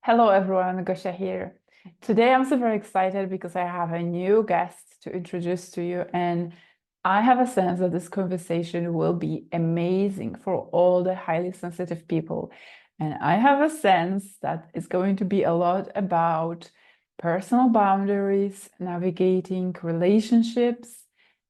Hello everyone, Gosha here. Today I'm super excited because I have a new guest to introduce to you, and I have a sense that this conversation will be amazing for all the highly sensitive people. And I have a sense that it's going to be a lot about personal boundaries, navigating relationships,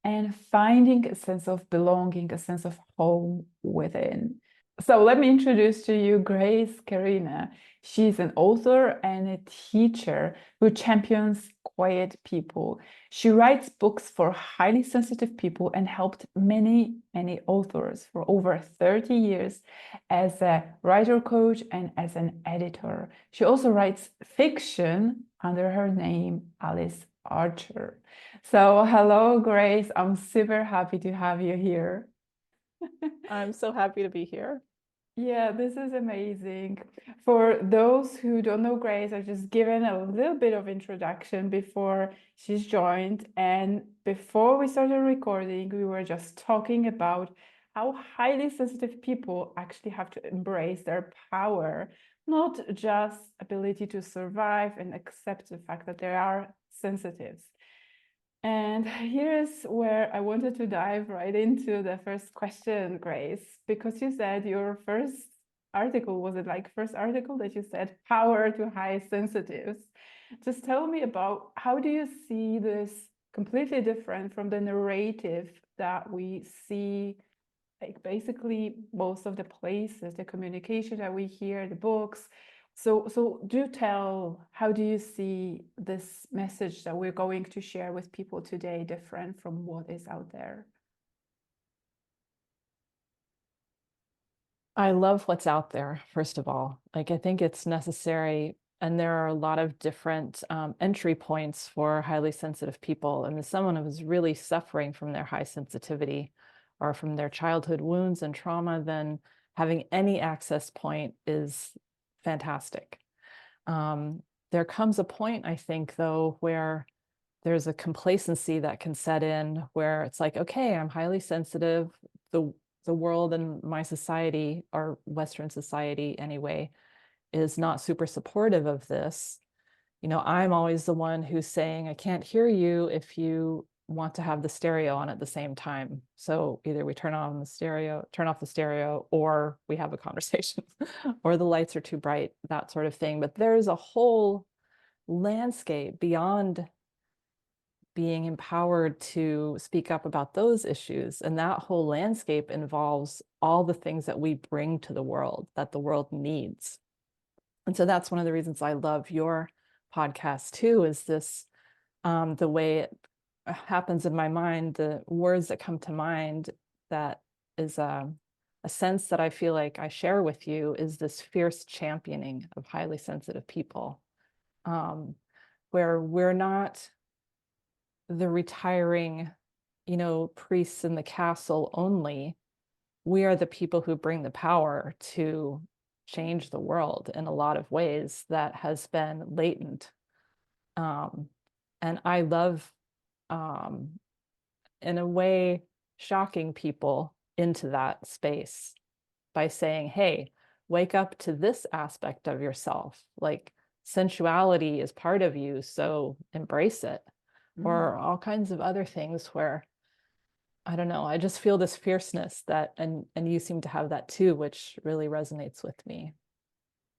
and finding a sense of belonging, a sense of home within. So let me introduce to you Grace Kerina. She's an author and a teacher who champions quiet people. She writes books for highly sensitive people and helped many, many authors for over 30 years as a writer coach and as an editor. She also writes fiction under her name, Alice Archer. So hello, Grace. I'm super happy to have you here. I'm so happy to be here. Yeah, this is amazing. For those who don't know Grace, I've just given a little bit of introduction before she's joined. And before we started recording, we were just talking about how highly sensitive people actually have to embrace their power, not just ability to survive and accept the fact that they are sensitive. And here's where I wanted to dive right into the first question, Grace, because you said your first article, was it like first article that you said power to high sensitives? Just tell me about how do you see this completely different from the narrative that we see, like basically most of the places, the communication that we hear, the books. So do tell, how do you see this message that we're going to share with people today different from what is out there? I love what's out there, first of all. Like, I think it's necessary, and there are a lot of different entry points for highly sensitive people. And as someone who is really suffering from their high sensitivity or from their childhood wounds and trauma, then having any access point is fantastic. There comes a point, I think, though, where there's a complacency that can set in where it's like, okay, I'm highly sensitive. The world and my society, or Western society anyway, is not super supportive of this. I'm always the one who's saying, I can't hear you if you want to have the stereo on at the same time. So either we turn off the stereo, or we have a conversation, or the lights are too bright, that sort of thing. But there's a whole landscape beyond being empowered to speak up about those issues. And that whole landscape involves all the things that we bring to the world that the world needs. And so that's one of the reasons I love your podcast too, is this, the way it happens in my mind, the words that come to mind, that is a sense that I feel like I share with you, is this fierce championing of highly sensitive people, where we're not the retiring, priests in the castle only. We are the people who bring the power to change the world in a lot of ways that has been latent. And I love, in a way, shocking people into that space by saying, hey, wake up to this aspect of yourself. Like, sensuality is part of you, so embrace it. Or all kinds of other things where, I don't know, I just feel this fierceness that, and you seem to have that too, which really resonates with me.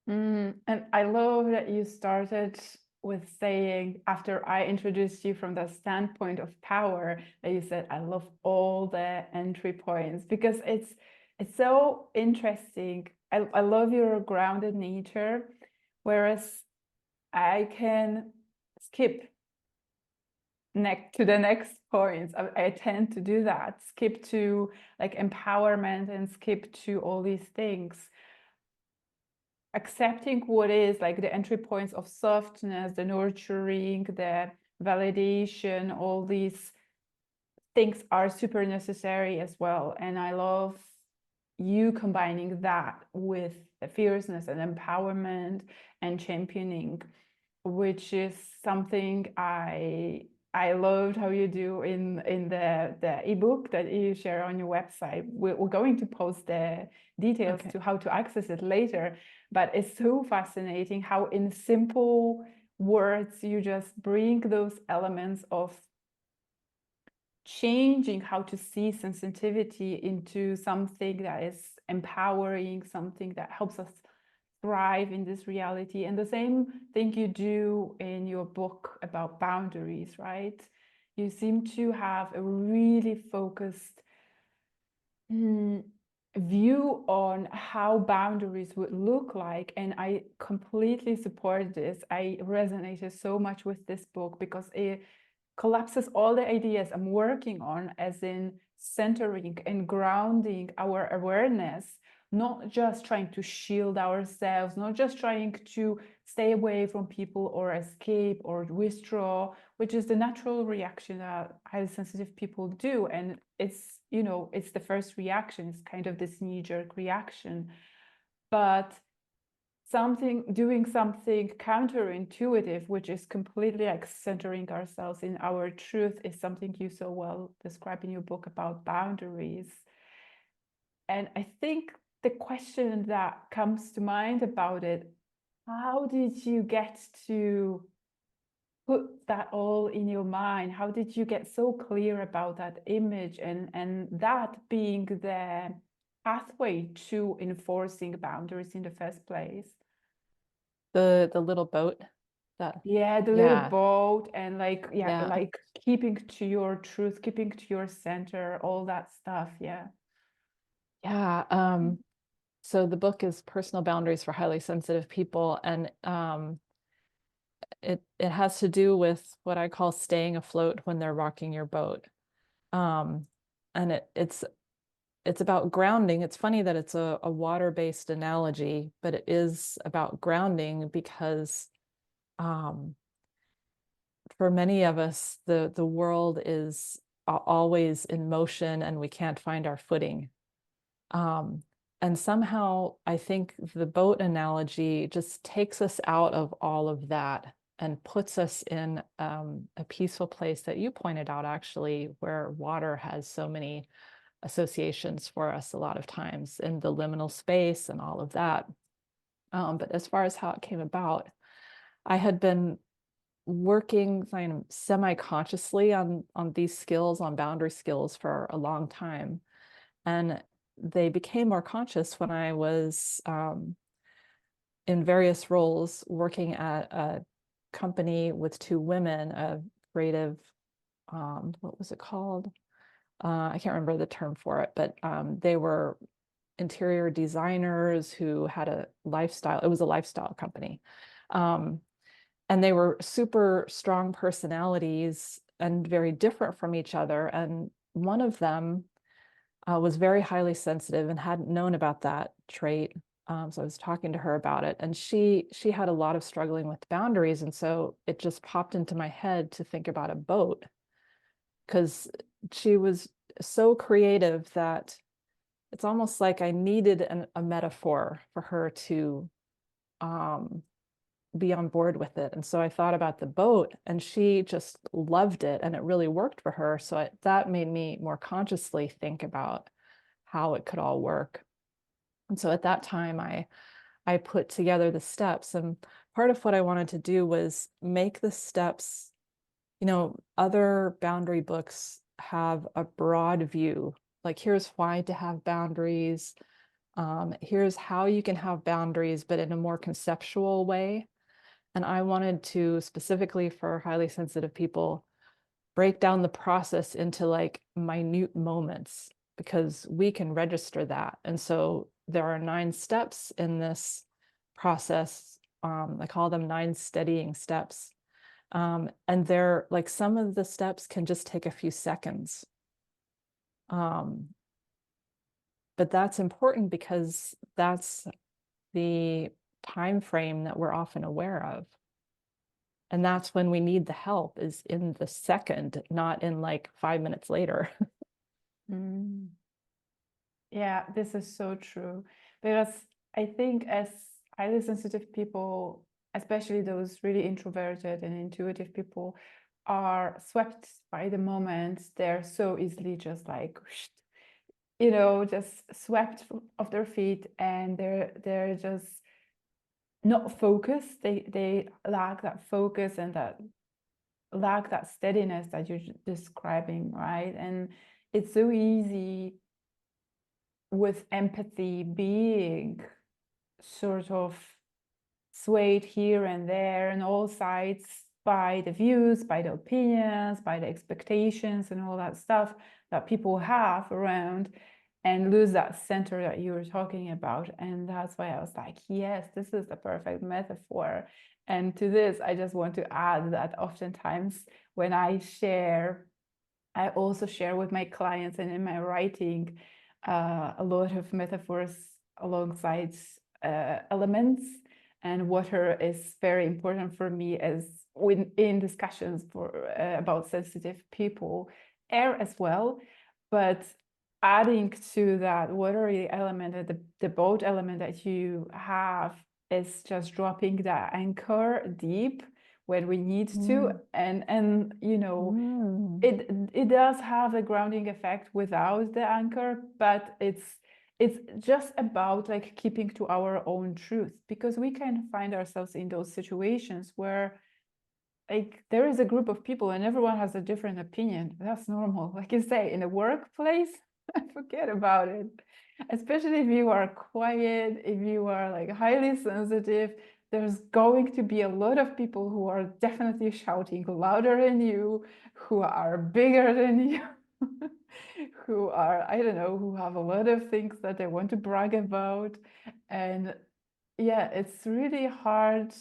And I love that you started with saying, after I introduced you from the standpoint of power, that you said, I love all the entry points, because it's so interesting. I love your grounded nature, whereas I can skip next to the next point. I tend to do that, skip to like empowerment and skip to all these things. Accepting what is like the entry points of softness, the nurturing, the validation, all these things are super necessary as well. And I love you combining that with the fierceness and empowerment and championing, which is something I loved how you do in the ebook that you share on your website. We're going to post the details Okay. to how to access it later, but it's so fascinating how in simple words you just bring those elements of changing how to see sensitivity into something that is empowering, something that helps us thrive in this reality. And the same thing you do in your book about boundaries, right? You seem to have a really focused view on how boundaries would look like. And I completely support this. I resonated so much with this book because it collapses all the ideas I'm working on, as in centering and grounding our awareness, not just trying to shield ourselves, not just trying to stay away from people or escape or withdraw, which is the natural reaction that highly sensitive people do. And it's, you know, it's the first reaction, it's kind of this knee-jerk reaction. But doing something counterintuitive, which is completely like centering ourselves in our truth, is something you so well describe in your book about boundaries. And I think the question that comes to mind about it, how did you get to put that all in your mind? How did you get so clear about that image and that being the pathway to enforcing boundaries in the first place? The little boat that, Yeah, the little yeah, boat and yeah, like keeping to your truth, keeping to your center, all that stuff. Yeah. yeah. So the book is Personal Boundaries for Highly Sensitive People, and it has to do with what I call staying afloat when they're rocking your boat. Um, and it's about grounding. It's funny that it's a water-based analogy, but it is about grounding because for many of us, the world is always in motion and we can't find our footing. And somehow I think the boat analogy just takes us out of all of that and puts us in a peaceful place that you pointed out, actually, where water has so many associations for us a lot of times in the liminal space and all of that. But as far as how it came about, I had been working kind of semi-consciously on these skills, on boundary skills, for a long time. And they became more conscious when I was in various roles working at a company with two women, a creative, what was it called? I can't remember the term for it, but they were interior designers who had a lifestyle. It was a lifestyle company. And they were super strong personalities and very different from each other. And one of them was very highly sensitive and hadn't known about that trait. So I was talking to her about it, and she had a lot of struggling with boundaries. And so it just popped into my head to think about a boat, because she was so creative that it's almost like I needed a metaphor for her to be on board with it. And so I thought about the boat, and she just loved it, and it really worked for her. So that made me more consciously think about how it could all work. And so at that time, I put together the steps, and part of what I wanted to do was make the steps, other boundary books have a broad view, like here's why to have boundaries. Here's how you can have boundaries, but in a more conceptual way. And I wanted to, specifically for highly sensitive people, break down the process into like minute moments, because we can register that. And so there are 9 steps in this process. I call them 9 steadying steps. And they're like, some of the steps can just take a few seconds. But that's important because that's the time frame that we're often aware of. And that's when we need the help, is in the second, not in like 5 minutes later. Mm. Yeah, this is so true. Because I think as highly sensitive people, especially those really introverted and intuitive people, are swept by the moment, they're so easily just like, you know, just swept off their feet, and they're just not focused. They lack that focus and that lack that steadiness that you're describing, right? And it's so easy with empathy being sort of swayed here and there on all sides by the views, by the opinions, by the expectations and all that stuff that people have around, and lose that center that you were talking about. And that's why I was like, yes, this is the perfect metaphor. And to this, I just want to add that oftentimes when I share, I also share with my clients and in my writing a lot of metaphors alongside elements. And water is very important for me as in discussions for about sensitive people, air as well. But adding to that watery element, the boat element that you have, is just dropping that anchor deep when we need to, and you know, it does have a grounding effect without the anchor, but it's just about like keeping to our own truth, because we can find ourselves in those situations where like there is a group of people and everyone has a different opinion. That's normal. Like you say, in a workplace, forget about it. Especially if you are quiet, if you are like highly sensitive, there's going to be a lot of people who are definitely shouting louder than you, who are bigger than you, who are, I don't know, who have a lot of things that they want to brag about. And yeah, it's really hard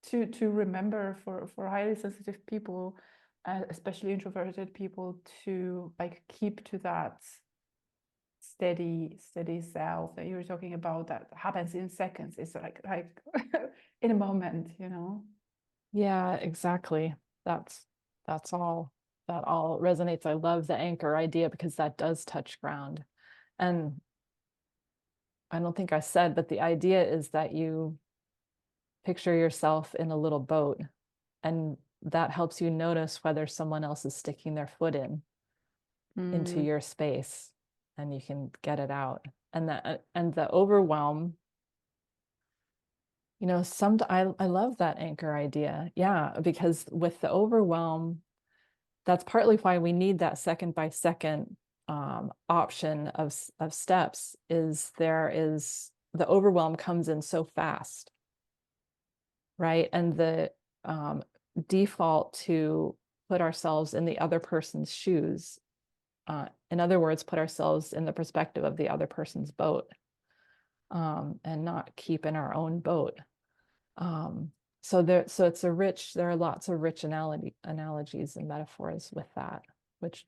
to remember for highly sensitive people, especially introverted people, to like keep to that steady self that you were talking about, that happens in seconds. It's like in a moment, you know. Yeah, exactly. That's that's all that all resonates. I love the anchor idea because that does touch ground. And I don't think I said, but the idea is that you picture yourself in a little boat, and that helps you notice whether someone else is sticking their foot into your space, and you can get it out. And the overwhelm, you know, I love that anchor idea. Yeah, because with the overwhelm, that's partly why we need that second by second option of steps. Is the overwhelm comes in so fast, right? And the default to put ourselves in the other person's shoes, in other words, put ourselves in the perspective of the other person's boat, and not keep in our own boat. So there are lots of rich analogies and metaphors with that, which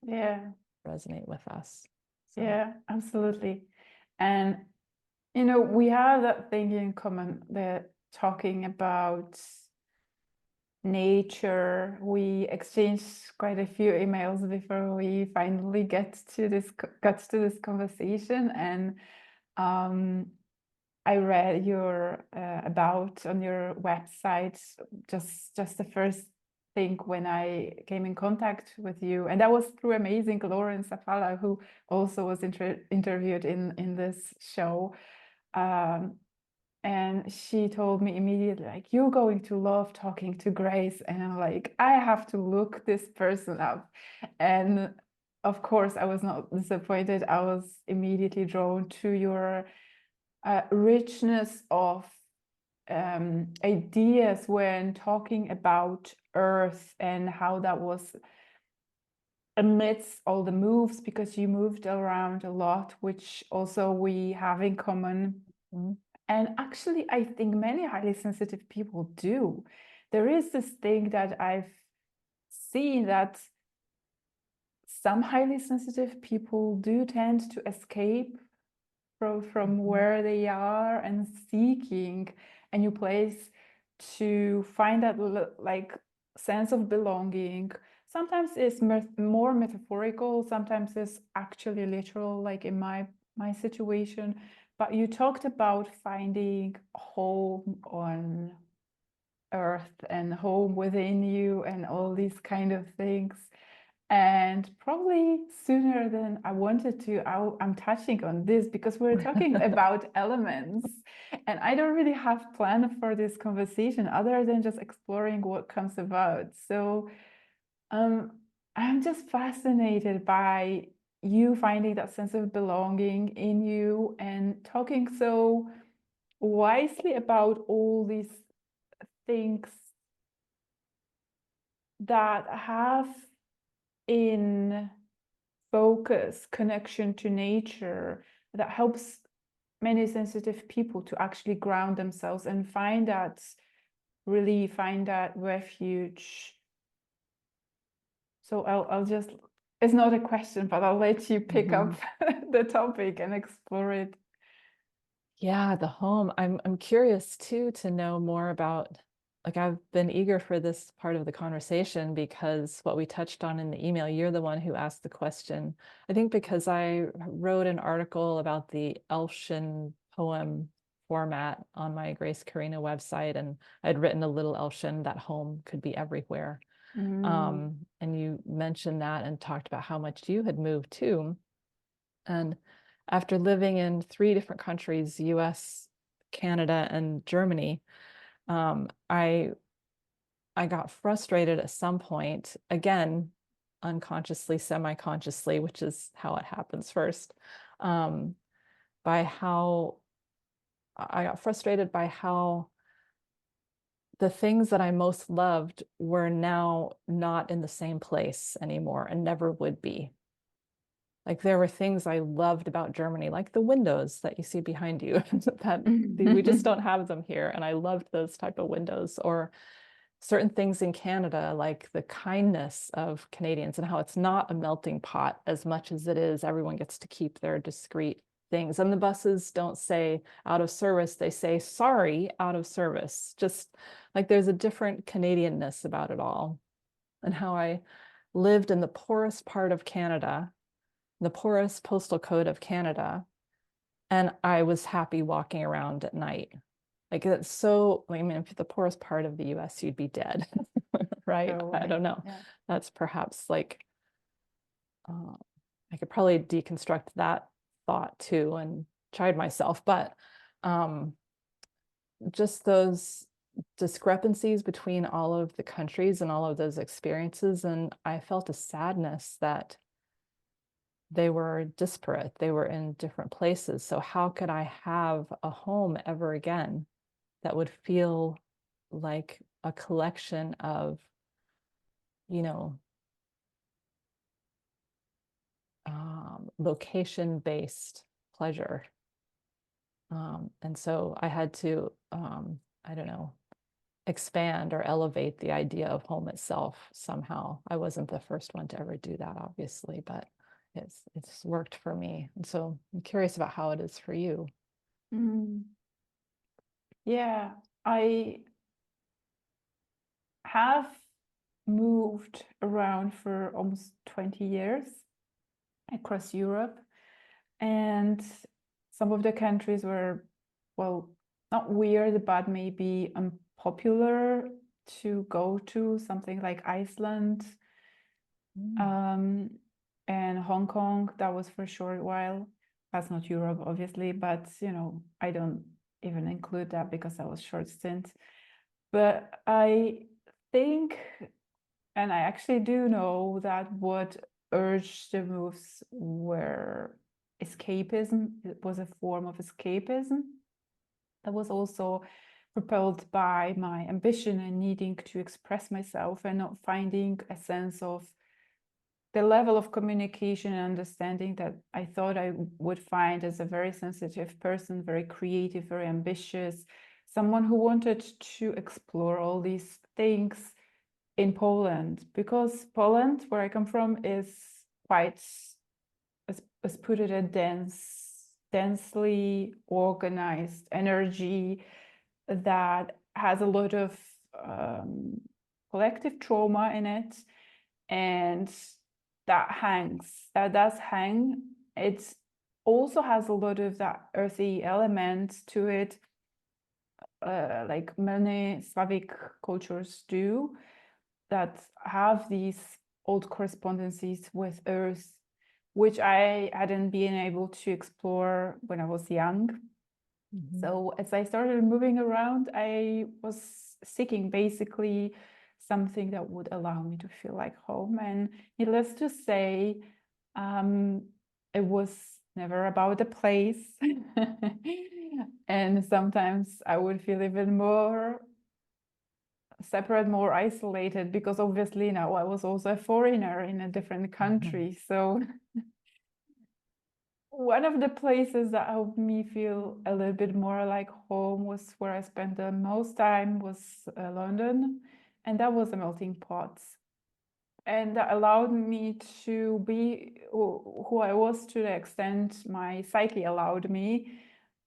resonate with us. So. Yeah, absolutely. And you know, we have that thing in common, that talking about nature. We exchanged quite a few emails before we finally got to this conversation. And I read your about on your website, just the first thing when I came in contact with you, and that was through amazing Lauren Safala, who also was interviewed in this show. And she told me immediately, like, you're going to love talking to Grace. And I'm like, I have to look this person up. And of course, I was not disappointed. I was immediately drawn to your richness of ideas when talking about Earth, and how that was amidst all the moves, because you moved around a lot, which also we have in common. And actually, I think many highly sensitive people do. There is this thing that I've seen, that some highly sensitive people do tend to escape from where they are and seeking a new place to find that like sense of belonging. Sometimes it's more metaphorical, sometimes it's actually literal, like in my situation. But you talked about finding home on earth and home within you and all these kind of things. And probably sooner than I wanted to, I'm touching on this because we're talking about elements, and I don't really have plan for this conversation other than just exploring what comes about. So I'm just fascinated by you finding that sense of belonging in you and talking so wisely about all these things that have in focus connection to nature that helps many sensitive people to actually ground themselves and find that relief, find that refuge. So I'll just, it's not a question, but I'll let you pick up the topic and explore it. Yeah, the home. I'm curious too to know more about, like, I've been eager for this part of the conversation because what we touched on in the email, you're the one who asked the question. I think because I wrote an article about the Elfshin poem format on my Grace Kerina website, and I'd written a little Elfshin that home could be everywhere. And you mentioned that and talked about how much you had moved too. And after living in 3 different countries, US, Canada, and Germany, I got frustrated at some point, again, unconsciously, semi-consciously, which is how it happens first, by how I got frustrated by how the things that I most loved were now not in the same place anymore and never would be. Like, there were things I loved about Germany, like the windows that you see behind you, that we just don't have them here. And I loved those type of windows. Or certain things in Canada, like the kindness of Canadians and how it's not a melting pot as much as it is everyone gets to keep their discrete things. And the buses don't say out of service, they say sorry, out of service. Just like there's a different Canadianness about it all. And how I lived in the poorest part of Canada, the poorest postal code of Canada, and I was happy walking around at night. Like, it's so, I mean, if the poorest part of the US, you'd be dead, right? Oh, I don't know. yeah. That's perhaps like, I could probably deconstruct that thought too and chide myself, but just those discrepancies between all of the countries and all of those experiences. And I felt a sadness that they were disparate, they were in different places. So how could I have a home ever again that would feel like a collection of, you know, location-based pleasure? And so I had to, I don't know, expand or elevate the idea of home itself somehow. I wasn't the first one to ever do that, obviously, but it's worked for me. And so I'm curious about how it is for you. Yeah, I have moved around for almost 20 years across Europe, and some of the countries were, well, not weird, but maybe unpopular to go to, something like Iceland, and Hong Kong. That was for a short while. That's not Europe, obviously, but I don't even include that because that was short stint. But I think, and I actually do know, that what urged the moves were escapism. It was a form of escapism that was also propelled by my ambition and needing to express myself and not finding a sense of the level of communication and understanding that I thought I would find as a very sensitive person, very creative, very ambitious, someone who wanted to explore all these things in Poland, because Poland, where I come from, is quite, let's put it, a densely organized energy that has a lot of collective trauma in it, and that does hang. It also has a lot of that earthy element to it, like many Slavic cultures do, that have these old correspondences with Earth, which I hadn't been able to explore when I was young. So as I started moving around, I was seeking basically something that would allow me to feel like home. And needless to say, it was never about the place. And sometimes I would feel even more separate, more isolated, because obviously now I was also a foreigner in a different country. So one of the places that helped me feel a little bit more like home was where I spent the most time was London, and that was a melting pot. And that allowed me to be who I was to the extent my psyche allowed me,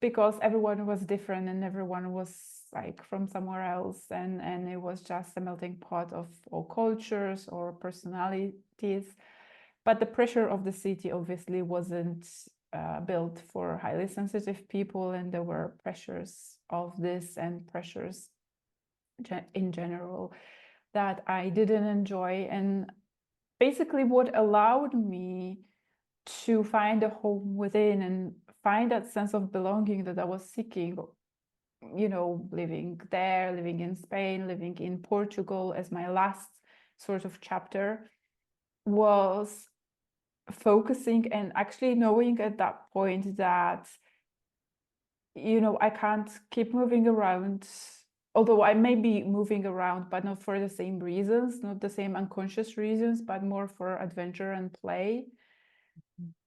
because everyone was different and everyone was like from somewhere else, and it was just a melting pot of all cultures or personalities. But the pressure of the city obviously wasn't built for highly sensitive people, and there were pressures of this and pressures in general that I didn't enjoy. And basically what allowed me to find a home within and find that sense of belonging that I was seeking, you know, living there, living in Spain, living in Portugal as my last sort of chapter, was focusing and actually knowing at that point that, you know, I can't keep moving around, although I may be moving around, but not for the same reasons, not the same unconscious reasons, but more for adventure and play,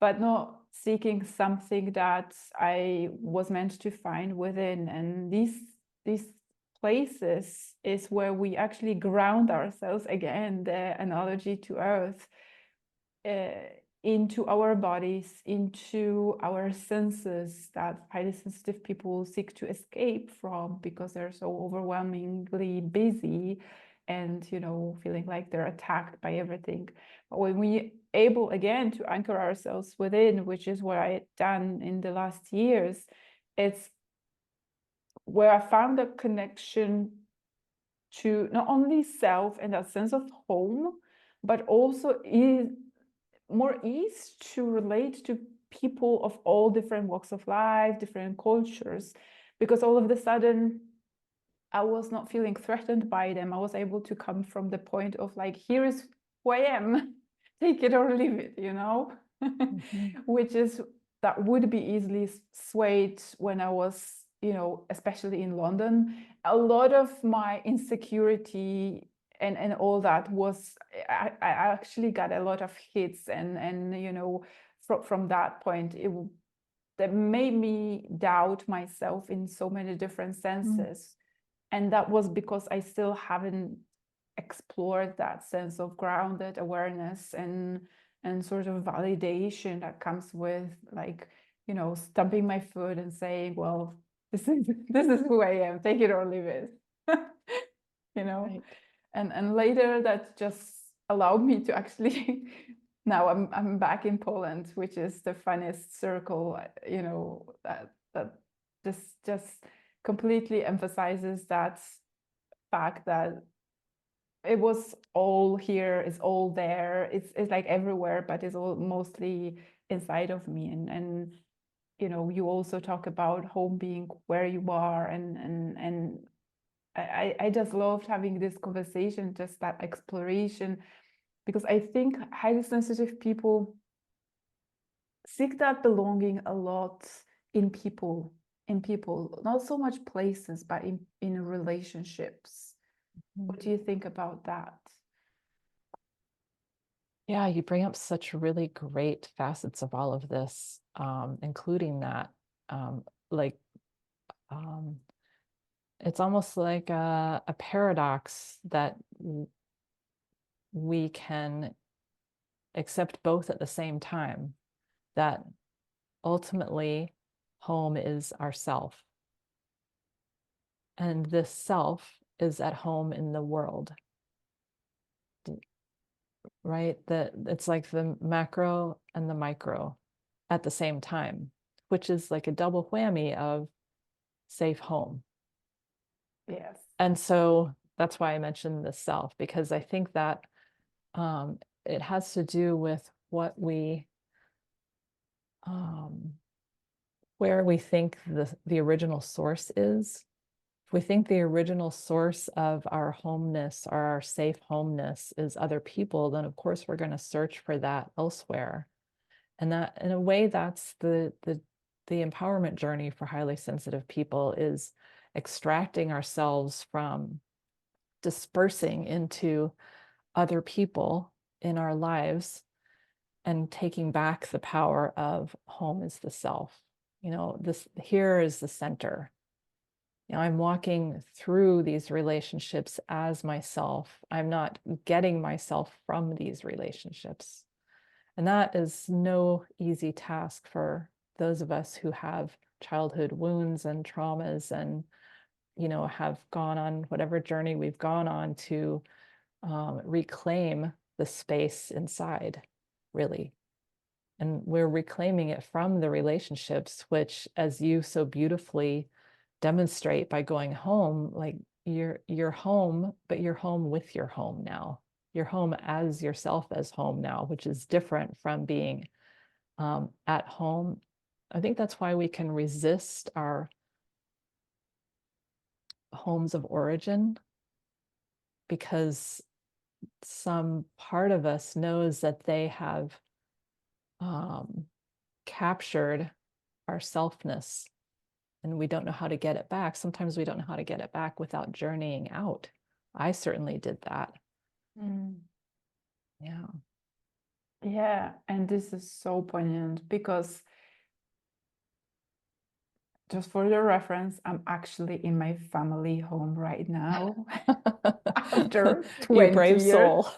but not seeking something that I was meant to find within. And these places is where we actually ground ourselves, again, the analogy to Earth, into our bodies, into our senses that highly sensitive people seek to escape from because they're so overwhelmingly busy and, you know, feeling like they're attacked by everything. But when we able again to anchor ourselves within, which is what I had done in the last years, it's where I found a connection to not only self and that sense of home, but also more ease to relate to people of all different walks of life, different cultures, because all of a sudden I was not feeling threatened by them. I was able to come from the point of like, here is who I am, take it or leave it, you know, which is that would be easily swayed when I was, you know, especially in London. A lot of my insecurity and all that was, I actually got a lot of hits and you know, from that point, that made me doubt myself in so many different senses. And that was because I still haven't explored that sense of grounded awareness and sort of validation that comes with, like, you know, stumping my foot and saying, well, this is who I am, take it or leave it. You know. Right. And later that just allowed me to actually now I'm back in Poland, which is the funniest circle, you know, that just completely emphasizes that fact that it was all here, it's all there, it's like everywhere, but it's all mostly inside of me. And you know, you also talk about home being where you are, and I just loved having this conversation, just that exploration, because I think highly sensitive people seek that belonging a lot in people, not so much places, but in relationships. What do you think about that? Yeah, you bring up such really great facets of all of this, including that, like, it's almost like a paradox that we can accept both at the same time, that ultimately home is ourself. And this self is at home in the world, right? That it's like the macro and the micro at the same time, which is like a double whammy of safe home. Yes. And so that's why I mentioned the self, because I think that it has to do with what we where we think the original source is. If we think the original source of our homeness or our safe homeness is other people, then of course we're going to search for that elsewhere. And that, in a way, that's the empowerment journey for highly sensitive people, is extracting ourselves from dispersing into other people in our lives and taking back the power of home is the self. You know, this here is the center. You know, I'm walking through these relationships as myself. I'm not getting myself from these relationships. And that is no easy task for those of us who have childhood wounds and traumas and, you know, have gone on whatever journey we've gone on to reclaim the space inside, really. And we're reclaiming it from the relationships, which, as you so beautifully demonstrate by going home, like you're home, but you're home with your home now. You're home as yourself as home now, which is different from being at home. I think that's why we can resist our homes of origin, because some part of us knows that they have captured our selfness, and we don't know how to get it back. Sometimes we don't know how to get it back without journeying out. I certainly did that. Yeah. Yeah, and this is so poignant because, just for your reference, I'm actually in my family home right now after You 20 brave years. soul.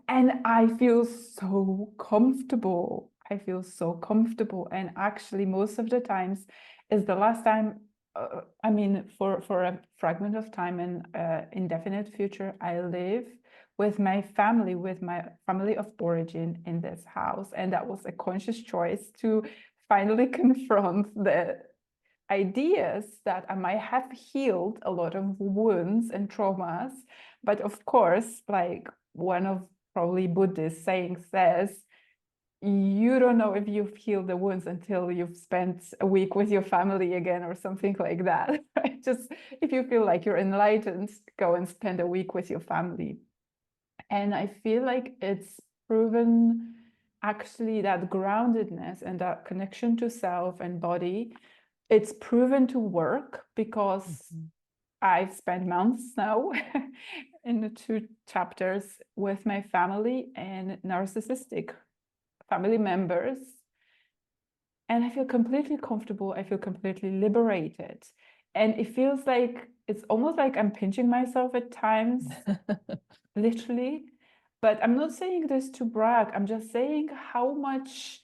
And I feel so comfortable. I feel so comfortable. And actually, most of the times is the last time, I mean, for a fragment of time and indefinite future, I live with my family of origin in this house. And that was a conscious choice to finally confront the ideas that I might have healed a lot of wounds and traumas. But of course, like one of probably Buddhist sayings says, you don't know if you've healed the wounds until you've spent a week with your family again or something like that. Right? Just if you feel like you're enlightened, go and spend a week with your family. And I feel like it's proven actually that groundedness and that connection to self and body, it's proven to work because I've spent months now in the 2 chapters with my family and narcissistic family members. And I feel completely comfortable. I feel completely liberated. And it feels like it's almost like I'm pinching myself at times, literally. But I'm not saying this to brag. I'm just saying how much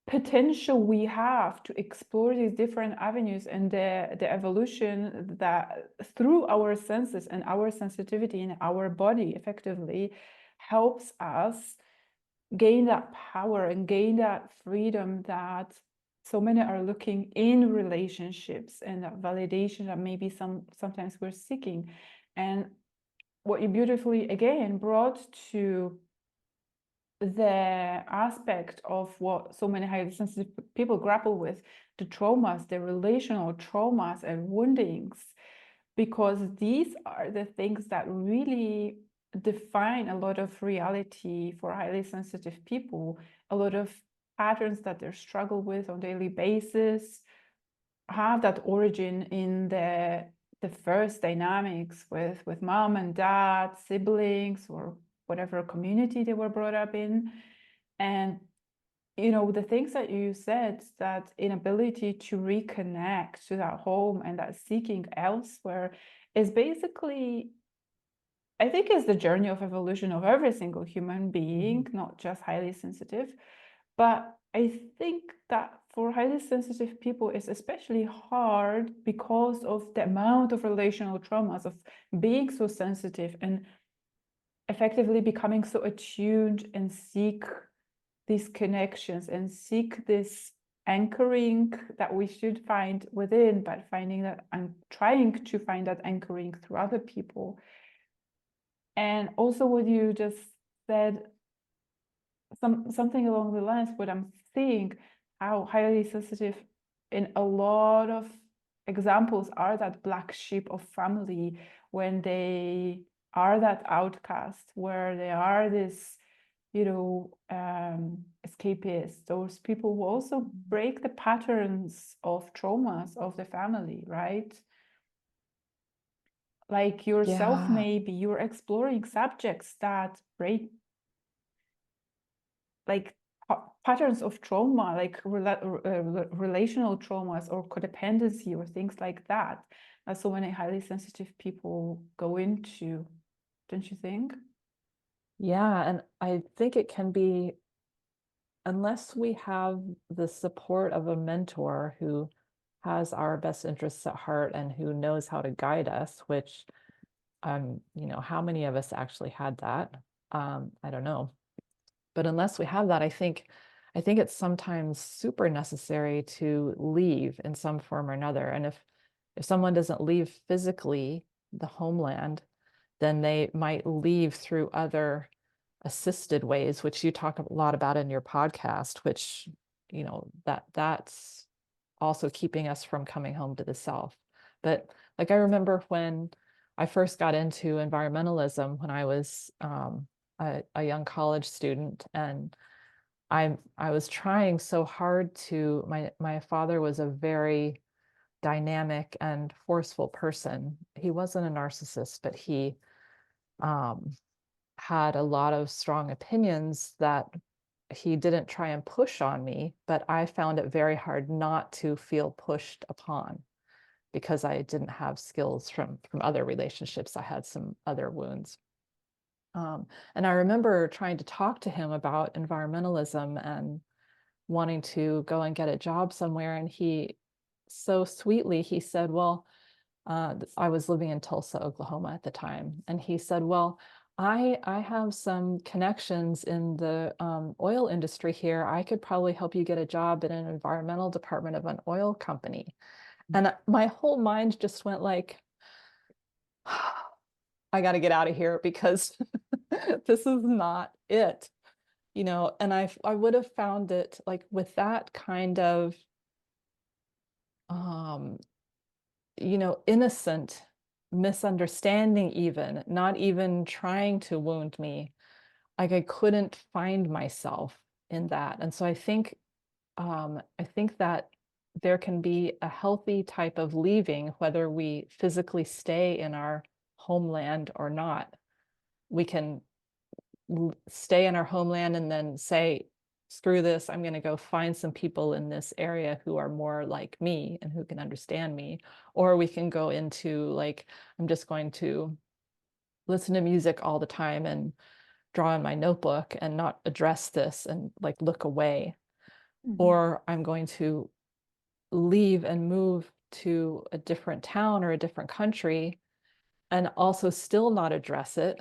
potential we have to explore these different avenues and the evolution that through our senses and our sensitivity in our body effectively helps us gain that power and gain that freedom that so many are looking in relationships, and that validation that maybe sometimes we're seeking. And what you beautifully again brought to the aspect of what so many highly sensitive people grapple with, the traumas, the relational traumas and woundings, because these are the things that really define a lot of reality for highly sensitive people, a lot of patterns that they struggle with on a daily basis have that origin in the first dynamics with mom and dad, siblings, or whatever community they were brought up in. And you know, the things that you said, that inability to reconnect to that home and that seeking elsewhere, is basically, I think, is the journey of evolution of every single human being, not just highly sensitive. But I think that for highly sensitive people, it's especially hard because of the amount of relational traumas of being so sensitive and effectively becoming so attuned and seek these connections and seek this anchoring that we should find within, but finding that I'm trying to find that anchoring through other people. And also what you just said, something along the lines, what I'm seeing, how highly sensitive in a lot of examples are that black sheep of family, when they are that outcast, where they are this, escapists, those people who also break the patterns of traumas of the family, right? Like yourself, Yeah. maybe you're exploring subjects that break like patterns of trauma, like relational traumas or codependency or things like that. That's so many highly sensitive people go into, don't you think? Yeah. And I think it can be, unless we have the support of a mentor who has our best interests at heart and who knows how to guide us, which how many of us actually had that? I don't know. But unless we have that, I think it's sometimes super necessary to leave in some form or another. And if someone doesn't leave physically the homeland, then they might leave through other assisted ways, which you talk a lot about in your podcast, which, that's also keeping us from coming home to the self. But like, I remember when I first got into environmentalism when I was a young college student, and I was trying so hard to, my father was a very dynamic and forceful person. He wasn't a narcissist, but he um, had a lot of strong opinions that he didn't try and push on me, but I found it very hard not to feel pushed upon because I didn't have skills from other relationships. I had some other wounds. And I remember trying to talk to him about environmentalism and wanting to go and get a job somewhere. And he so sweetly, he said, well, I was living in Tulsa, Oklahoma at the time. And he said, well, I have some connections in the oil industry here. I could probably help you get a job in an environmental department of an oil company. And my whole mind just went like, I got to get out of here because this is not it, and I would have found it like with that kind of, um, innocent misunderstanding, even not even trying to wound me, like I couldn't find myself in that. And so I think that there can be a healthy type of leaving, whether we physically stay in our homeland or not. We can stay in our homeland and then say, screw this, I'm going to go find some people in this area who are more like me and who can understand me. Or we can go into like, I'm just going to listen to music all the time and draw in my notebook and not address this and like look away. Mhm. Or I'm going to leave and move to a different town or a different country and also still not address it.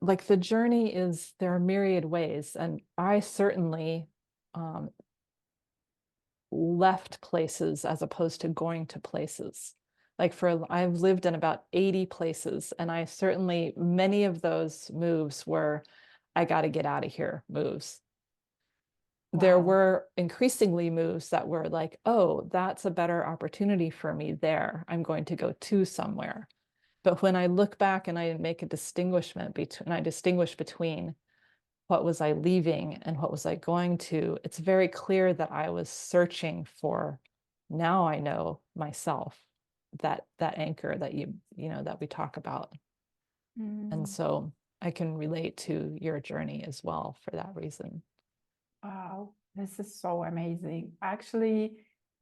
Like the journey is, there are myriad ways, and I certainly um, left places as opposed to going to places. Like I've lived in about 80 places, and I certainly, many of those moves were, I got to get out of here moves. There Wow. were increasingly moves that were like, oh, that's a better opportunity for me there. I'm going to go to somewhere. But when I look back and I make a distinguishment between, I distinguish between what was I leaving and what was I going to, it's very clear that I was searching for, now I know myself, that anchor that that we talk about. And Mm. so I can relate to your journey as well for that reason. Wow, this is so amazing. Actually,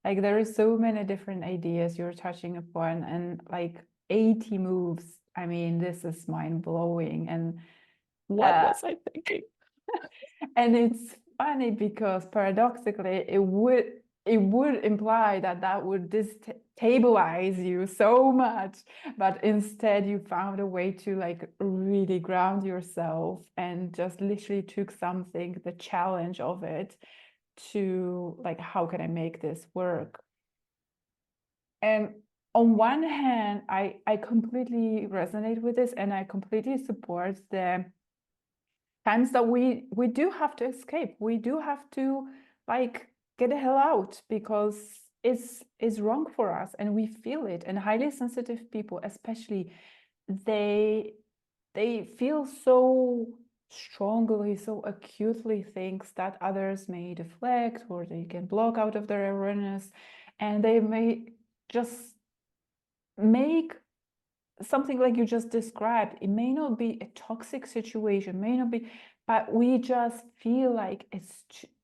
like there is so many different ideas you're touching upon, and like 80 moves. I mean, this is mind blowing. What was I thinking? And it's funny because paradoxically, it would imply that that would destabilize you so much, but instead you found a way to like really ground yourself and just literally took something, the challenge of it, to like, how can I make this work? And on one hand, I completely resonate with this, and I completely support the times that we do have to escape. We do have to like get the hell out because it's wrong for us and we feel it. And highly sensitive people, especially, they feel so strongly, so acutely things that others may deflect or they can block out of their awareness, and they may just make something like you just described. It may not be a toxic situation, may not be, but we just feel like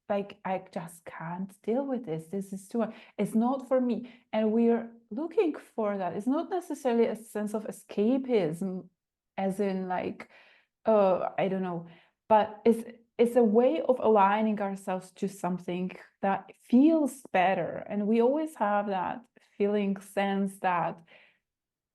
like I just can't deal with this. This is too much. It's not for me. And we're looking for that. It's not necessarily a sense of escapism, as in like, I don't know, but it's a way of aligning ourselves to something that feels better. And we always have that feeling sense that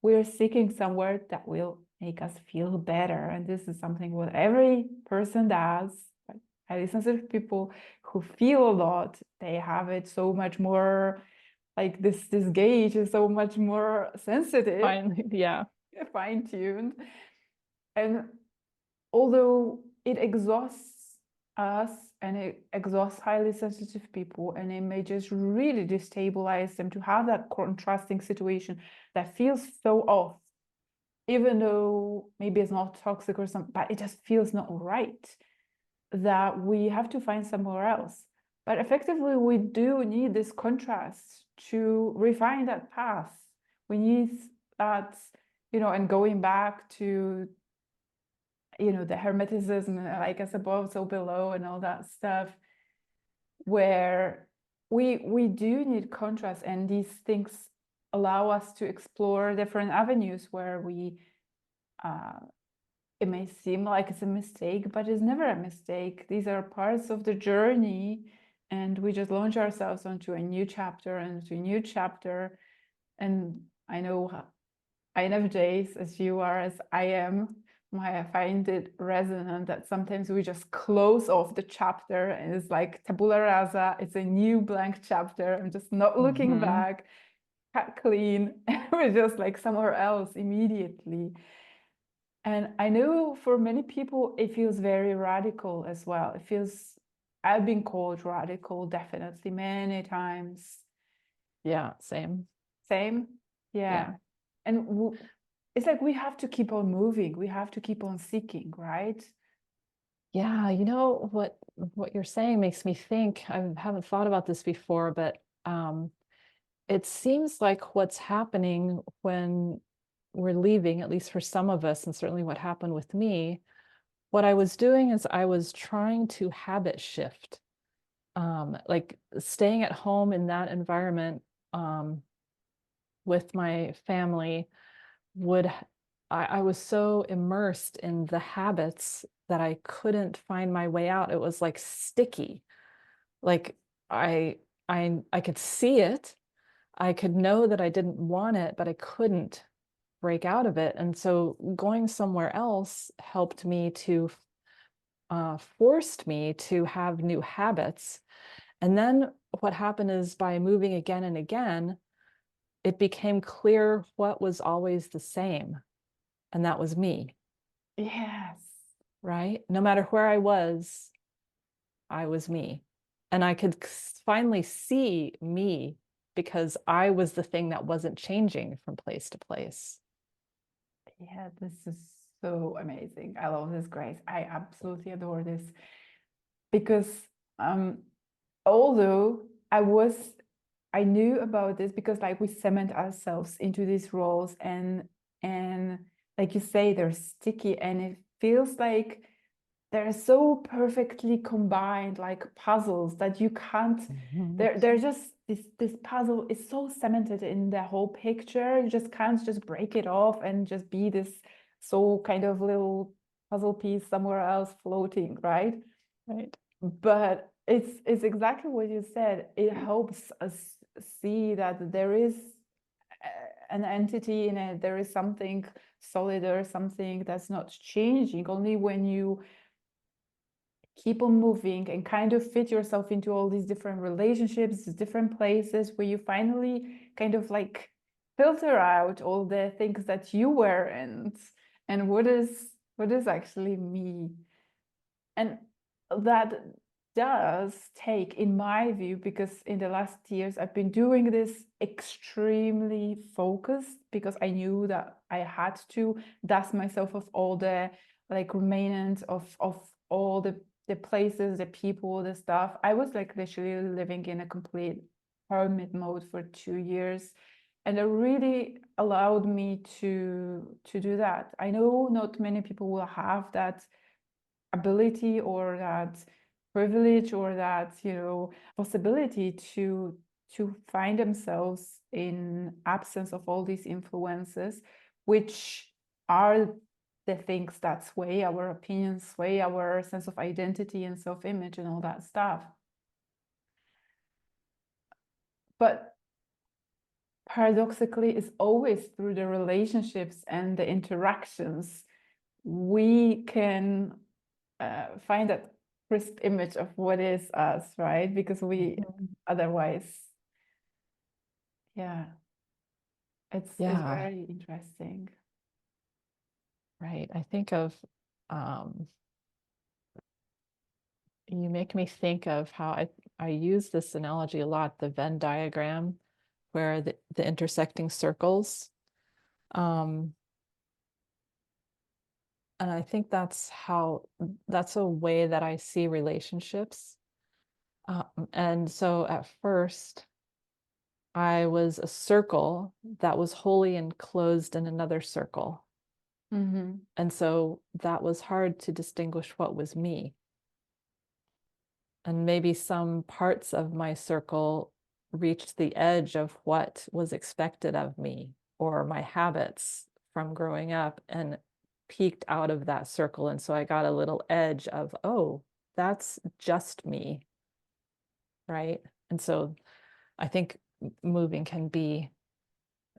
we're seeking somewhere that will make us feel better. And this is something what every person does. Like highly sensitive people who feel a lot, they have it so much more, like this gauge is so much more sensitive. Finally, yeah. Fine-tuned. And although it exhausts us and it exhausts highly sensitive people, and it may just really destabilize them to have that contrasting situation that feels so off, even though maybe it's not toxic or something, but it just feels not right, that we have to find somewhere else. But effectively, we do need this contrast to refine that path. We need that, and going back to the hermeticism, like as above, so below, and all that stuff, where we do need contrast, and these things allow us to explore different avenues where it may seem like it's a mistake, but it's never a mistake. These are parts of the journey, and we just launch ourselves onto a new chapter and to a new chapter. And I know I have days, as you are, as I am, why I find it resonant that sometimes we just close off the chapter and it's like tabula rasa, it's a new blank chapter. I'm just not looking back, cut clean, we're just like somewhere else immediately. And I know for many people, it feels very radical as well. I've been called radical, definitely, many times. Yeah, same. Same? Yeah. Yeah. And it's like we have to keep on moving. We have to keep on seeking, right? Yeah, what you're saying makes me think, I haven't thought about this before, but it seems like what's happening when we're leaving, at least for some of us, and certainly what happened with me, what I was doing is I was trying to habit shift, like staying at home in that environment with my family I was so immersed in the habits that I couldn't find my way out. It was like sticky. Like I could see it. I could know that I didn't want it, but I couldn't break out of it. And so going somewhere else helped me to forced me to have new habits. And then what happened is by moving again and again, it became clear what was always the same, and that was me. Yes. Right? No matter where I was me. And I could finally see me because I was the thing that wasn't changing from place to place. Yeah, this is so amazing. I love this, Grace. I absolutely adore this because although I knew about this because like we cement ourselves into these roles, and like you say, they're sticky, and it feels like they're so perfectly combined, like puzzles that you can't. They're just this puzzle is so cemented in the whole picture. You just can't just break it off and just be this so kind of little puzzle piece somewhere else floating, right? Right. But it's exactly what you said. It helps us see that there is an entity in it. There is something solid or something that's not changing. Only when you keep on moving and kind of fit yourself into all these different relationships, different places where you finally kind of like filter out all the things that you were and what is actually me. And that does take, in my view, because in the last years I've been doing this extremely focused because I knew that I had to dust myself of all the like remnants of all the places, the people, the stuff. I was like literally living in a complete hermit mode for 2 years. And it really allowed me to do that. I know not many people will have that ability or that privilege or that, you know, possibility to find themselves in absence of all these influences, which are the things that sway our opinions, sway our sense of identity and self-image and all that stuff. But paradoxically, it's always through the relationships and the interactions we can find that crisp image of what is us, right? Because we otherwise, yeah, it's very interesting. Right. I think of, you make me think of how I use this analogy a lot, the Venn diagram, where the intersecting circles. And I think that's a way that I see relationships. And so at first, I was a circle that was wholly enclosed in another circle. And so that was hard to distinguish what was me. And maybe some parts of my circle reached the edge of what was expected of me or my habits from growing up and peeked out of that circle. And so I got a little edge of, oh, that's just me. Right. And so I think moving can be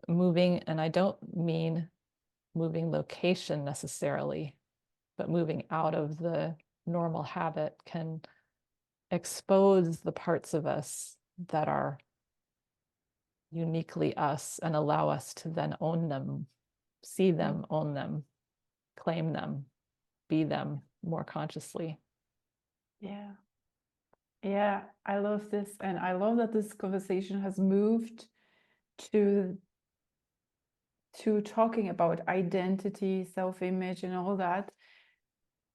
moving, and I don't mean moving location necessarily, but moving out of the normal habit can expose the parts of us that are uniquely us and allow us to then own them, see them, own them, claim them, be them more consciously. Yeah. Yeah, I love this. And I love that this conversation has moved to talking about identity, self-image and all that,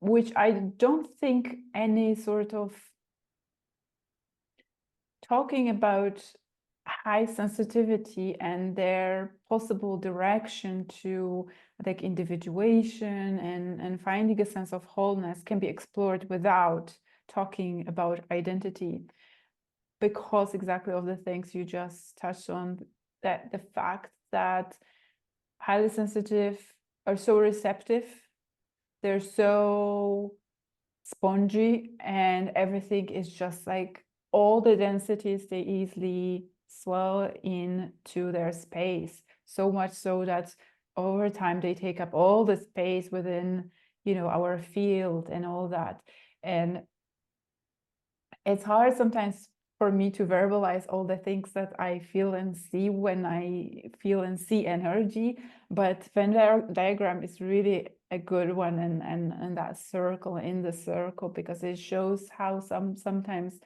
which I don't think any sort of talking about high sensitivity and their possible direction to like individuation and finding a sense of wholeness can be explored without talking about identity, because exactly of the things you just touched on, that the fact that highly sensitive are so receptive, they're so spongy, and everything is just like all the densities, they easily swell into their space, so much so that over time they take up all the space within, you know, our field and all that. And it's hard sometimes for me to verbalize all the things that I feel and see when I feel and see energy, but Venn diagram is really a good one, and that circle in the circle, because it shows how sometimes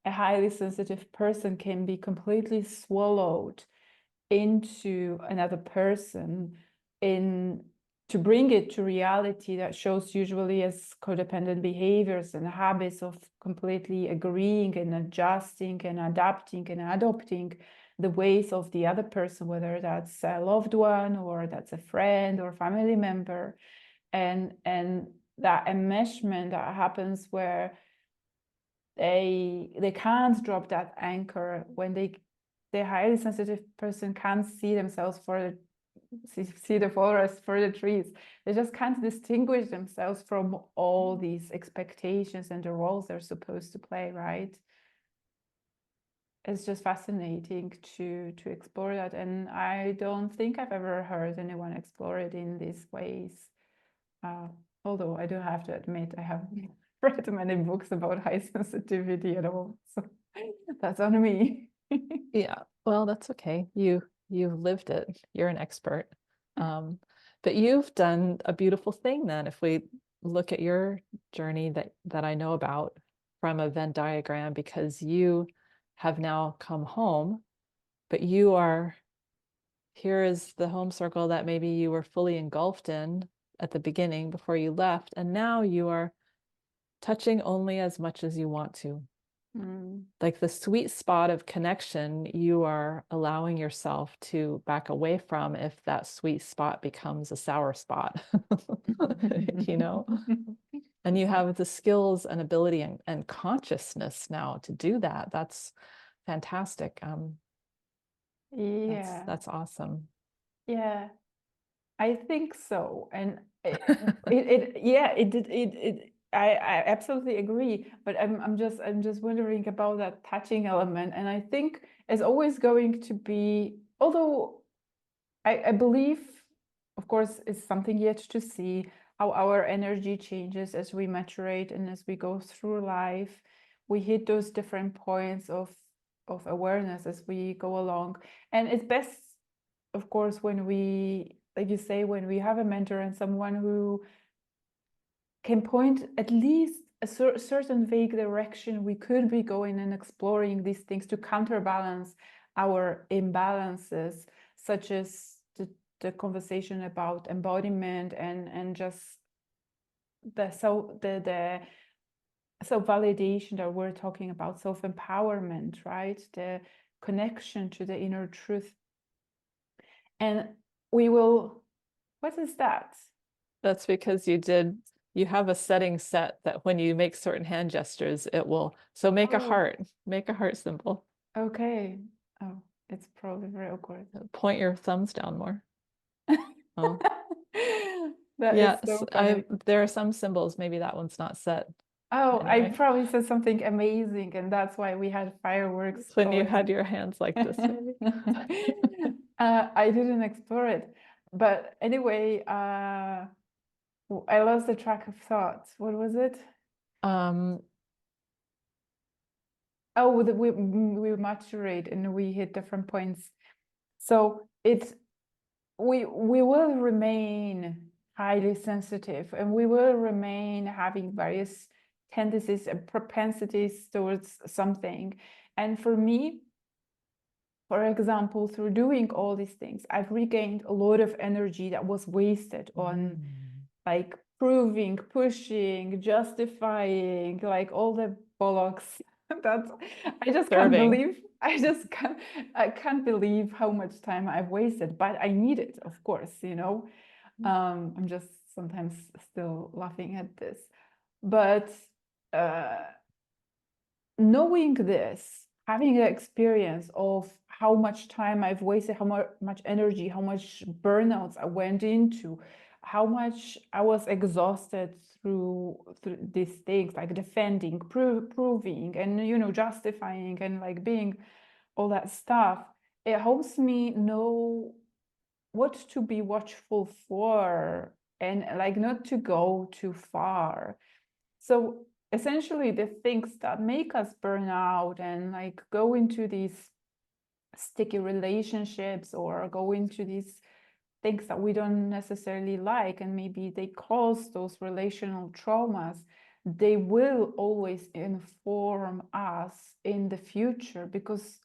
a highly sensitive person can be completely swallowed into another person in to bring it to reality that shows usually as codependent behaviors and habits of completely agreeing and adjusting and adapting and adopting the ways of the other person, whether that's a loved one or that's a friend or family member, and that enmeshment that happens where they can't drop that anchor when the highly sensitive person can't see themselves for see the forest for the trees. They just can't distinguish themselves from all these expectations and the roles they're supposed to play, right? It's just fascinating to explore that, and I don't think I've ever heard anyone explore it in these ways. Although I do have to admit I have read many books about high sensitivity at all, so that's on me. Yeah, well, that's okay. You've lived it. You're an expert. But you've done a beautiful thing then. If we look at your journey that I know about from a Venn diagram, because you have now come home, but you are here is the home circle that maybe you were fully engulfed in at the beginning before you left, and now you are touching only as much as you want to. Like the sweet spot of connection, you are allowing yourself to back away from if that sweet spot becomes a sour spot, you know? And you have the skills and ability and consciousness now to do that. That's fantastic. Yeah, That's awesome. yeah, I think so. And I absolutely agree. But I'm just wondering about that touching element. And I think it's always going to be, although I believe, of course, it's something yet to see how our energy changes as we maturate and as we go through life. We hit those different points of awareness as we go along. And it's best, of course, when we, like you say, when we have a mentor and someone who can point at least a certain vague direction we could be going and exploring these things to counterbalance our imbalances, such as the conversation about embodiment and just the self-validation that we're talking about, self-empowerment, right? The connection to the inner truth. And we will, what is that? That's because you have a setting set that when you make certain hand gestures, it will, so make a heart symbol. Okay. Oh, it's probably very awkward. Point your thumbs down more. Oh. That is so funny. There are some symbols, maybe that one's not set. Oh, I Anyway. probably said something amazing, and that's why we had fireworks When you going. had your hands like this, maybe. I didn't explore it. But anyway, I lost the track of thought. What was it? Oh, we maturate and we hit different points. So we will remain highly sensitive, and we will remain having various tendencies and propensities towards something. And for me, for example, through doing all these things, I've regained a lot of energy that was wasted on like proving, pushing, justifying, like all the bollocks that I just can't believe. I can't believe how much time I've wasted, but I need it, of course, you know. I'm just sometimes still laughing at this. But knowing this, having the experience of how much time I've wasted, how much energy, how much burnouts I went into, how much I was exhausted through these things, like defending, proving, and justifying, and like being all that stuff. It helps me know what to be watchful for and like not to go too far. So essentially the things that make us burn out and like go into these sticky relationships or go into these things that we don't necessarily like, and maybe they cause those relational traumas, they will always inform us in the future, because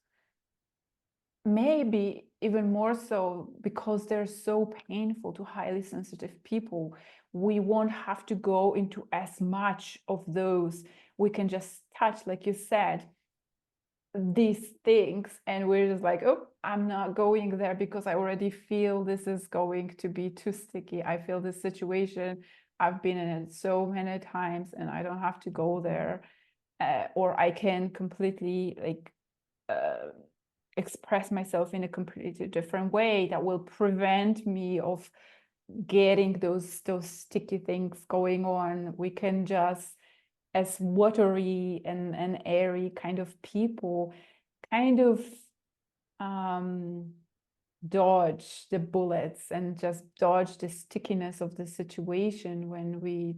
maybe even more so because they're so painful to highly sensitive people, we won't have to go into as much of those. We can just touch, like you said, these things, and we're just like, oh, I'm not going there because I already feel this is going to be too sticky. I feel this situation, I've been in it so many times and I don't have to go there. Or I can completely like express myself in a completely different way that will prevent me of getting those sticky things going on. We can just, as watery and airy kind of people, kind of dodge the bullets and just dodge the stickiness of the situation when we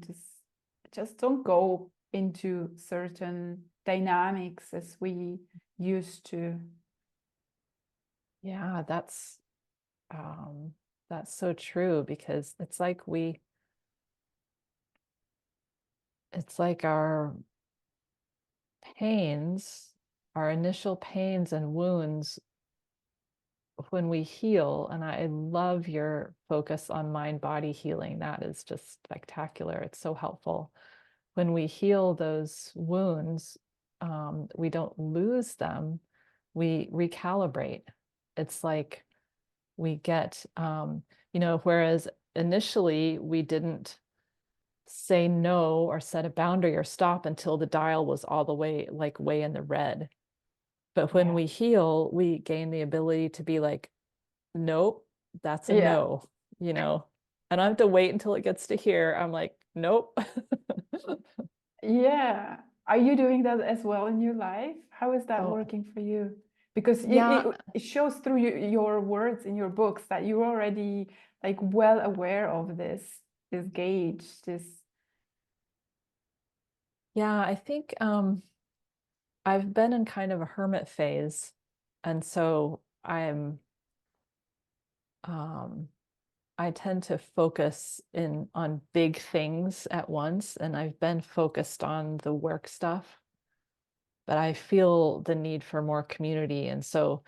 just don't go into certain dynamics as we used to. Yeah, that's so true, because it's like our pains, our initial pains and wounds, when we heal, and I love your focus on mind-body healing. That is just spectacular. It's so helpful. When we heal those wounds, we don't lose them, we recalibrate. It's like we get, whereas initially we didn't say no or set a boundary or stop until the dial was all the way, like way in the red. But when Yeah. we heal, we gain the ability to be like, nope, that's a Yeah. no, you know. I don't have to wait until it gets to here. I'm like, nope. Yeah. Are you doing that as well in your life? How is that Oh, working for you? Because yeah. it shows through your words in your books that you're already like well aware of this gauge, this. Yeah, I think I've been in kind of a hermit phase. And so um I tend to focus in on big things at once, and I've been focused on the work stuff, but I feel the need for more community. And so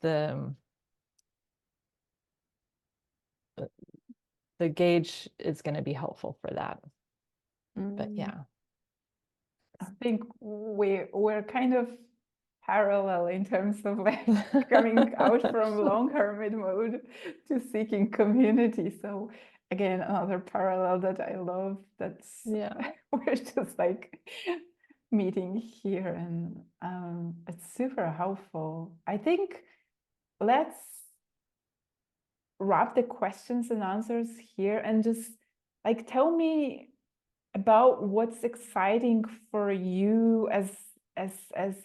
the the gauge is going to be helpful for that. But Mm, yeah. I think we're kind of parallel in terms of like coming out from long hermit mode to seeking community. So again, another parallel that I love. That's Yeah. we're just like meeting here, and it's super helpful. I think let's wrap the questions and answers here and just like tell me about what's exciting for you as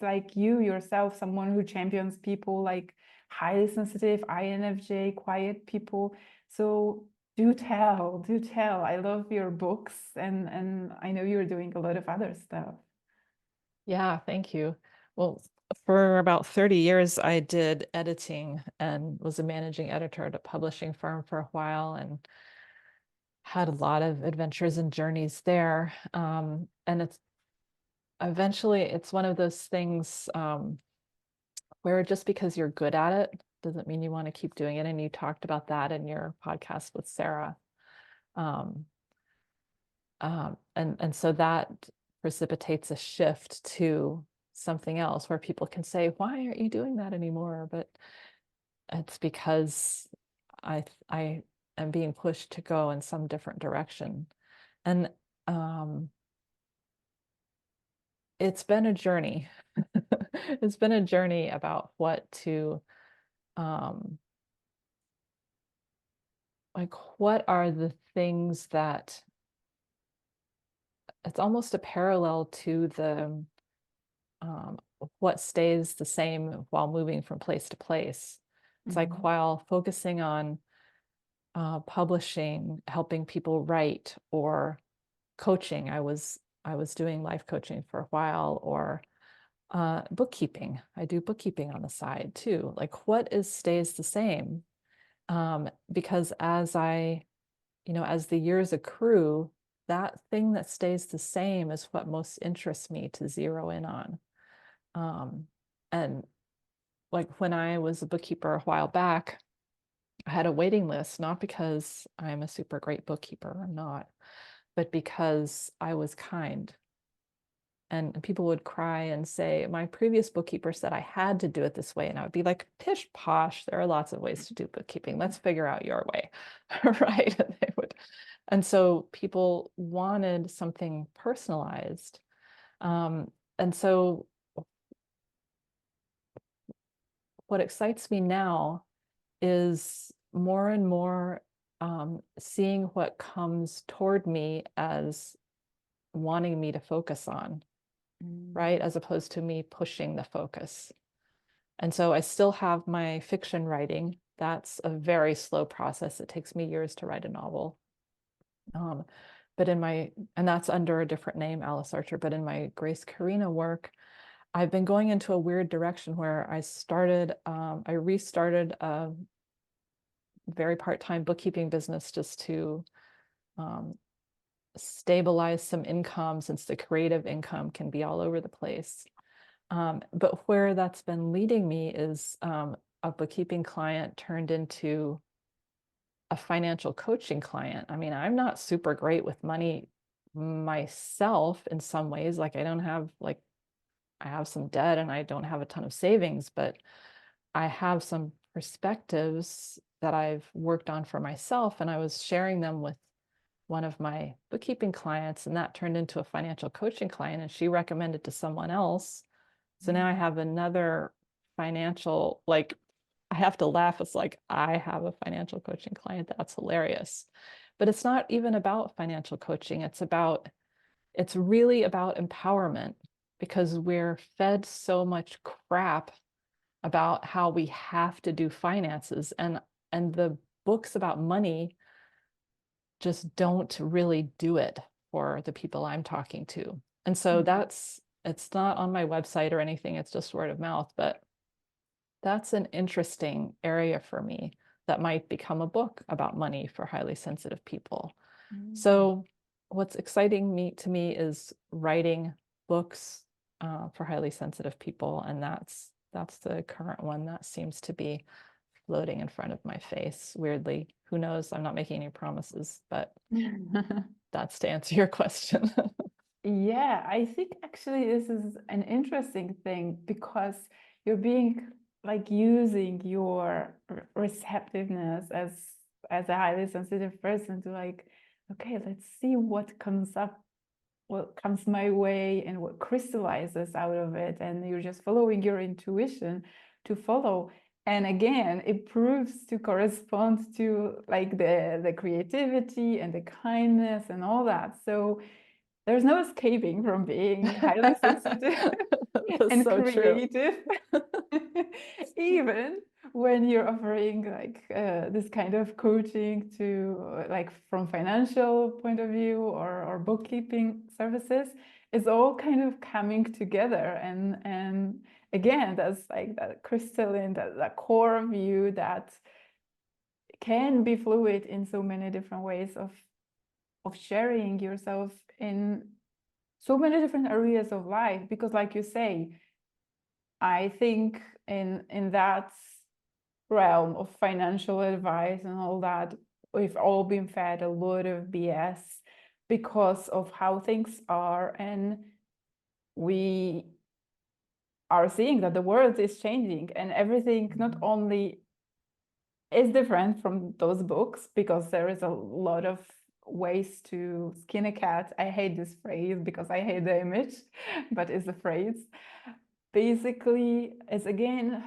like you yourself, someone who champions people like highly sensitive, INFJ, quiet people. So do tell. I love your books, and I know you're doing a lot of other stuff. Yeah, thank you. Well, for about 30 years, I did editing and was a managing editor at a publishing firm for a while, and had a lot of adventures and journeys there. And it's one of those things where just because you're good at it doesn't mean you want to keep doing it. And you talked about that in your podcast with Sarah. Um, and so that precipitates a shift to something else where people can say, why aren't you doing that anymore? But it's because I am being pushed to go in some different direction. And it's been a journey. It's been a journey about um, what are the things that, it's almost a parallel to the um, what stays the same while moving from place to place. It's like, Mhm. while focusing on publishing, helping people write, or coaching. I was doing life coaching for a while, or bookkeeping. I do bookkeeping on the side too. Like, what stays the same? Because as the years accrue, that thing that stays the same is what most interests me to zero in on. And like, when I was a bookkeeper a while back, I had a waiting list, not because I'm a super great bookkeeper, I'm not, but because I was kind. And people would cry and say, my previous bookkeeper said I had to do it this way. And I would be like, pish posh, there are lots of ways to do bookkeeping. Let's figure out your way. Right. And they would. And so people wanted something personalized. And so what excites me now is more and more seeing what comes toward me as wanting me to focus on, right? Mm. As opposed to me pushing the focus. And so I still have my fiction writing. That's a very slow process. It takes me years to write a novel. but and that's under a different name, Alice Archer, but in my Grace Kerina work, I've been going into a weird direction where I restarted a very part-time bookkeeping business just to stabilize some income, since the creative income can be all over the place. But where that's been leading me is a bookkeeping client turned into a financial coaching client. I mean, I'm not super great with money myself in some ways. Like I have some debt and I don't have a ton of savings, but I have some perspectives that I've worked on for myself, and I was sharing them with one of my bookkeeping clients, and that turned into a financial coaching client, and she recommended to someone else. So now I have another financial, like, I have to laugh. It's like, I have a financial coaching client. That's hilarious. But it's not even about financial coaching. It's really about empowerment, because we're fed so much crap about how we have to do finances, and the books about money just don't really do it for the people I'm talking to. And so it's not on my website or anything, it's just word of mouth, but that's an interesting area for me that might become a book about money for highly sensitive people. So what's exciting to me is writing books for highly sensitive people, and that's the current one that seems to be floating in front of my face, weirdly. Who knows? I'm not making any promises, but that's to answer your question. Yeah, I think actually this is an interesting thing, because you're being like using your receptiveness as a highly sensitive person to like, okay, let's see what comes up, what comes my way, and what crystallizes out of it. And you're just following your intuition to follow. And again, it proves to correspond to like the creativity and the kindness and all that. So there's no escaping from being highly sensitive and So true. creative, even when you're offering like this kind of coaching to like from financial point of view or bookkeeping services. It's all kind of coming together, and again, that's like that crystalline, that core of you that can be fluid in so many different ways of sharing yourself in so many different areas of life. Because like you say, I think in that realm of financial advice and all that, we've all been fed a lot of BS because of how things are, and we are seeing that the world is changing, and everything not only is different from those books, because there is a lot of ways to skin a cat. I hate this phrase because I hate the image, but it's a phrase. Basically, it's again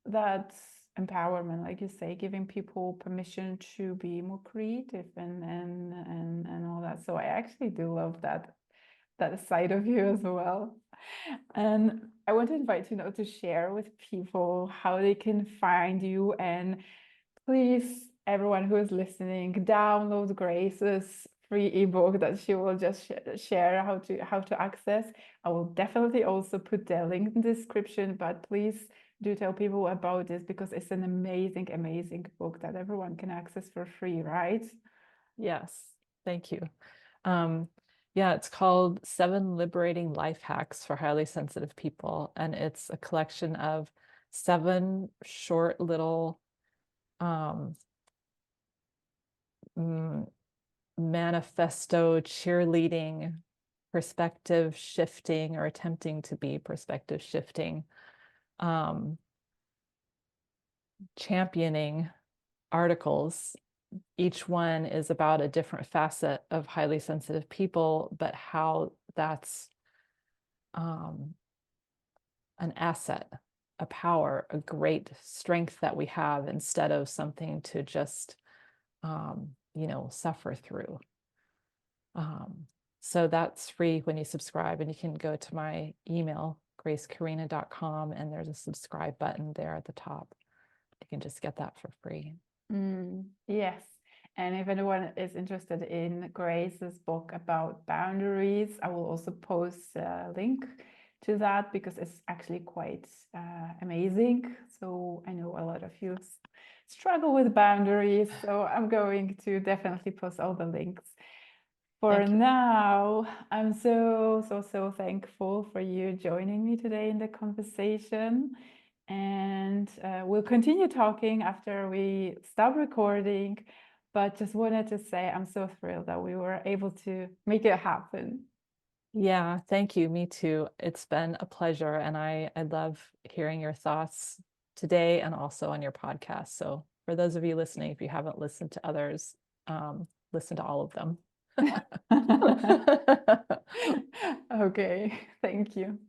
that empowerment, like you say, giving people permission to be more creative and all that. So I actually do love that side of you as well. And I want to invite you now to share with people how they can find you. And please, everyone who is listening, download Grace's free ebook that she will just share how to access. I will definitely also put the link in the description, but please do tell people about this, because it's an amazing, amazing book that everyone can access for free, right? Yes, thank you. Yeah, it's called 7 Liberating Life Hacks for Highly Sensitive People, and it's a collection of 7 short little manifesto cheerleading, perspective shifting, or attempting to be perspective shifting, championing articles. Each one is about a different facet of highly sensitive people, but how that's an asset, a power, a great strength that we have, instead of something to just suffer through. So that's free when you subscribe, and you can go to my email, gracekerina.com, and there's a subscribe button there at the top. You can just get that for free. Yes. And if anyone is interested in Grace's book about boundaries, I will also post a link to that because it's actually quite amazing. So I know a lot of you struggle with boundaries, so I'm going to definitely post all the links. For now, I'm so thankful for you joining me today in the conversation. And we'll continue talking after we stop recording. But just wanted to say I'm so thrilled that we were able to make it happen. Yeah, thank you. Me too. It's been a pleasure. And I love hearing your thoughts today and also on your podcast. So for those of you listening, if you haven't listened to others, listen to all of them. Okay, thank you.